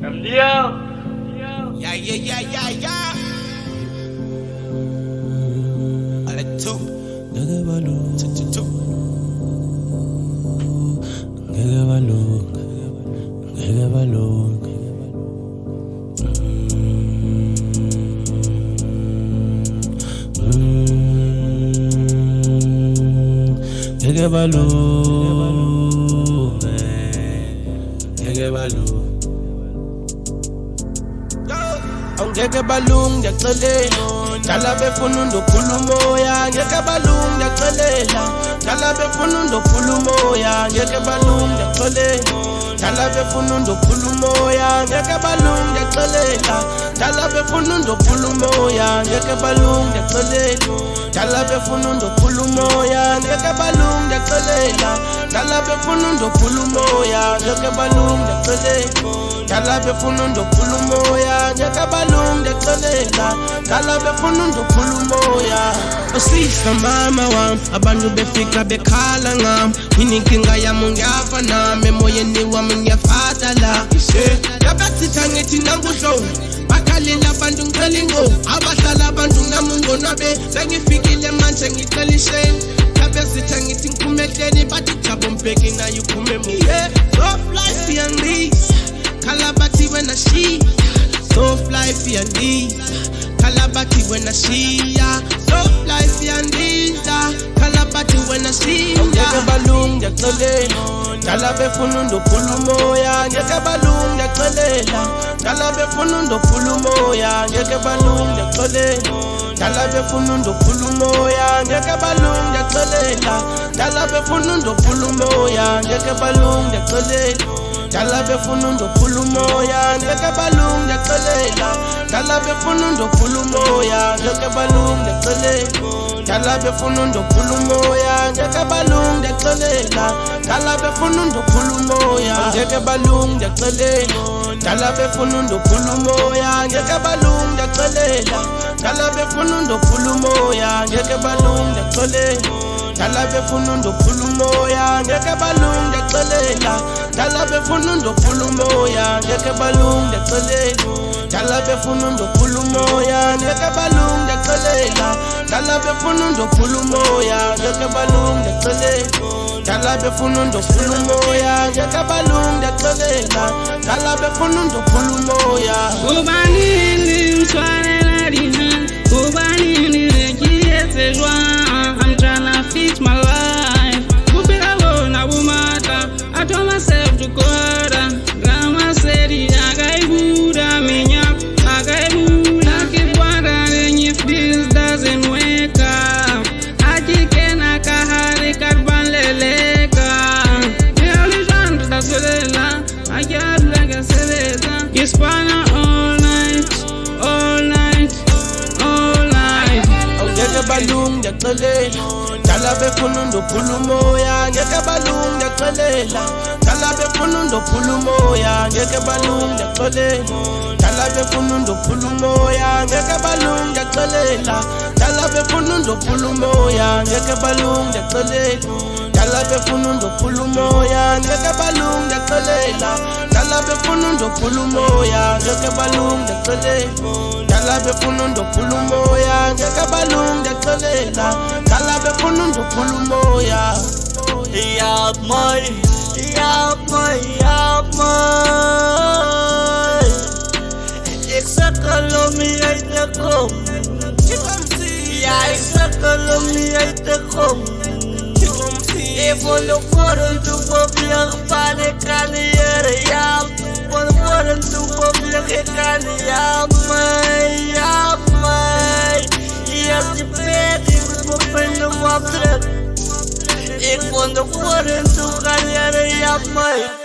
Yeah. I like two. Two. Angeke balungu ngiyacelela dala befuna undophula umoya angeke balungu ngiyacelela dala befuna undophula umoya angeke balungu ngiyacelela dala befuna undophula umoya angeke balungu ngiyacelela dala befuna undophula umoya angeke balungu ngiyacelela dala befuna undophula umoya angeke balungu ngiyacelela dala befuna undophula umoya angeke balungu ngiyacelela dala befuna undophula umoya ngeke balungu ngiyacelela dala befuna undophula umoya usihla mama wami abantu befika bekhala ngami inkinga yami ngiyafa nami emoyeni wami ngiyafata la yabethitha ngithi nanguhlo bakhalela abantu ngicela ingo abahlala abantu nami ngonwabe sengifikile manje ngicela isheni yabethitha ngithi ngiphumehleni bathi Thabo Mbeki naye uphume muye soft life yangisa Kalabati when I see soft life yandi Kalabati when I see ya soft life yandi Kalabati when I see ya ngeke balungu ngiyacelela dala befuna undophula umoya ngeke balungu ngiyacelela dala befuna undophula umoya ngeke balungu ngiyacelela dala befuna undophula umoya ngeke balungu ngiyacelela dala befuna undophula umoya ngeke balungu ngiyacelela dala befuna undophula umoya ngeke balungu ngiyacelela dala befuna undophula umoya ngeke balungu ngiyacelela dala befuna undophula umoya ngeke balungu ngiyacelela dala befuna undophula umoya ngeke balungu ngiyacelela dala befuna undophula umoya ngeke balungu ngiyacelela dala befuna undophula umoya ngeke balungu ngiyacelela dala befuna undophula umoya ngeke balungu ngiyacelela dala befuna undophula umoya ngeke balungu ngiyacelela dala befuna undophula umoya ngeke balungu ngiyacelela dala befuna undophula umoya ngeke balungu ngiyacelela dala befuna undophula umoya ngeke balungu ngiyacelela dala befuna undophula umoya ubanini mshwanela dina ubanini rekiyesejwa I'm tryna fix my life kupira bona bumata I told myself to go grandma said akaibuda minya akaibuda keep wondering if this doesn't work out akikena kahari karbanleleka nearly trying to solela akiyadla ngaseleza kispana all night ngeke balungu ngiyacelela dala befuna undophula umoya ngeke balungu ngiyacelela dala befuna undophula umoya ngeke balungu ngiyacelela dala befuna undophula umoya ngeke balungu ngiyacelela dala befuna undophula umoya ngeke balungu ngiyacelela dala befuna undophula umoya ngeke balungu ngiyacelela dala befuna undophula umoya ngeke balungu ngiyacelela dala befuna undophula umoya ngeke balungu ngiyacelela dala befuna undophula umoya Yeah, my Exakalomi ay takom Yeah, exakalomi ay takom Ifolo forum tu poblak panikani yam Ifolo forum tu poblak ikani yamay Yes, the peti popendo wapret Ik vond de forum tu kanyere yamay